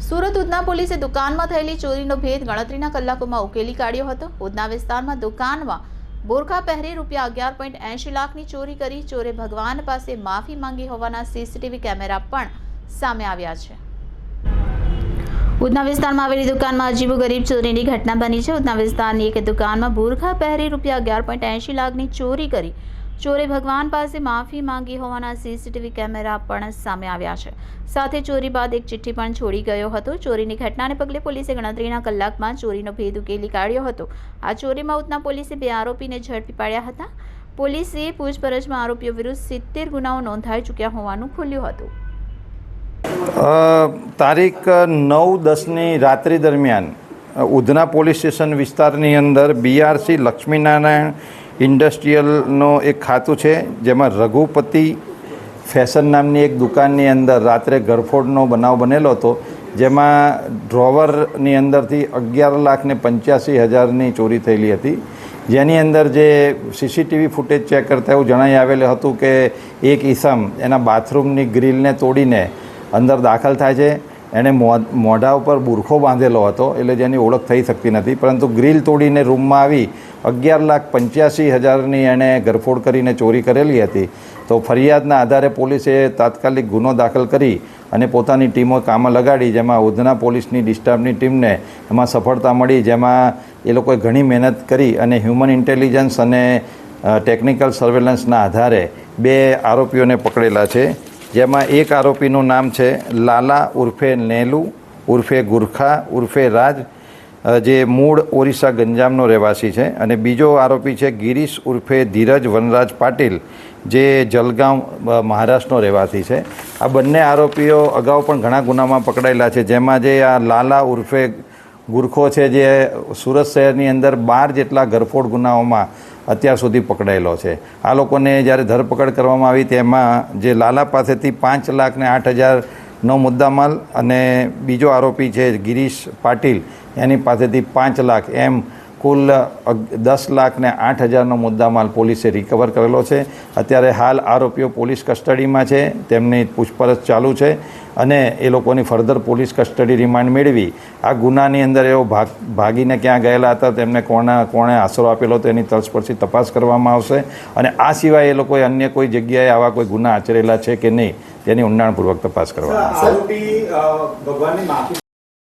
સુરત ઉધના પોલીસે દુકાનમાં થયેલી ચોરીનો ભેદ ગણતરીના કલાકોમાં ઉકેલી કાઢ્યો હતો। ઉધના વિસ્તારમાં દુકાનમાં બોરખા પહેરી ₹11.80 લાખની ચોરી કરી ચોરે ભગવાન પાસે માફી માંગી હોવાના સીસીટીવી કેમેરા પણ સામે આવ્યા છે। ઉધના વિસ્તારમાં આવેલી દુકાનમાં અજીબોગરીબ ચોરીની ઘટના બની છે। ઉધના વિસ્તારની એક દુકાનમાં બોરખા પહેરી ₹11.80 લાખની ચોરી કરી ચોરે ભગવાન પાસે માફી માંગી હોવાના સીસીટીવી કેમેરા પણ સામે આવ્યા છે। સાથે ચોરી બાદ એક ચિઠ્ઠી પણ છોડી ગયો હતો। ચોરીની ઘટનાને પગલે પોલીસે ગણતરીના કલાકમાં ચોરીનો ભેદ ઉકેલી કાઢ્યો હતો। આ ચોરીમાં ઉધના પોલીસે 2 આરોપીને ઝડપી પાડ્યા હતા। પોલીસે પૂછપરછમાં આરોપીઓ વિરુદ્ધ 70 ગુનાઓ નોંધાઈ ચૂક્યા હોવાનું ખુલ્યું હતું। તારીખ 9-10ની રાત્રિ દરમિયાન ઉધના પોલીસ સ્ટેશન વિસ્તારની અંદર BRC લક્ષ્મીનારાયણ ઇન્ડસ્ટ્રીયલનો એક ખાતું છે, જેમાં રઘુપતિ ફેશન નામની એક દુકાનની અંદર રાત્રે ગરફોડનો બનાવ બનેલો હતો, જેમાં ડ્રોવરની અંદરથી 11,85,000ની ચોરી થયેલી હતી। જેની અંદર જે CCTV ફૂટેજ ચેક કરતા એવું જણાઈ આવેલું હતું કે એક ઈસમ એના બાથરૂમની ગ્રીલને તોડીને અંદર દાખલ થાય છે। એણે મોઢા ઉપર બુરખો બાંધેલો હતો, એટલે જેની ઓળખ થઈ શકતી નથી, પરંતુ ગ્રીલ તોડીને રૂમમાં આવી 11,85,000ની એણે ગરફોડ કરીને ચોરી કરેલી હતી। તો ફરિયાદના આધારે પોલીસે તાત્કાલિક ગુનો દાખલ કરી અને પોતાની ટીમો કામમાં લગાડી, જેમાં ઉધના પોલીસની ડિસ્ટાફની ટીમને એમાં સફળતા મળી, જેમાં એ લોકોએ ઘણી મહેનત કરી અને હ્યુમન ઇન્ટેલિજન્સ અને ટેકનિકલ સર્વેલન્સના આધારે 2 આરોપીઓને પકડેલા છે। જેમાં એક આરોપીનું નામ છે લાલા ઉર્ફે નેલુ ઉર્ફે ગુરખા ઉર્ફે રાજ, જે મૂળ ઓરિસ્સા ગંજામનો રહેવાસી છે, અને બીજો આરોપી છે ગિરીશ ઉર્ફે ધીરજ વનરાજ પાટીલ, જે જલગાંવ મહારાષ્ટ્રનો રહેવાસી છે। આ બંને આરોપીઓ અગાઉ પણ ઘણા ગુનામાં પકડાયેલા છે, જેમાં જે આ લાલા ઉર્ફે ગુરખો છે, જે સુરત શહેરની અંદર 12 જેટલા ગરફોડ ગુનાઓમાં અત્યાર સુધી પકડાયેલો છે। આ લોકોને જ્યારે ધરપકડ કરવામાં આવી તેમાં જે લાલા પાસેથી 5,08,000નો મુદ્દામાલ અને બીજો આરોપી છે ગિરીશ પાટીલ, એની પાસેથી 5 લાખ એમ કુલ 10,08,000નો મુદ્દામાલ પોલીસે રિકવર કરેલો છે। અત્યારે હાલ આરોપીઓ પોલીસ કસ્ટડીમાં છે, તેમની પૂછપરછ ચાલુ છે અને એ લોકોની ફર્ધર પોલીસ કસ્ટડી રિમાન્ડ મેળવી આ ગુનાની અંદર એવો ભાગીને ક્યાં ગયેલા હતા, તેમને કોણે આશરો આપેલો હતો, એની તલસ્પર્શી તપાસ કરવામાં આવશે। અને આ સિવાય એ લોકોએ અન્ય કોઈ જગ્યાએ આવા કોઈ ગુના આચરેલા છે કે નહીં, તેની ઊંડાણપૂર્વક તપાસ કરવામાં આવશે।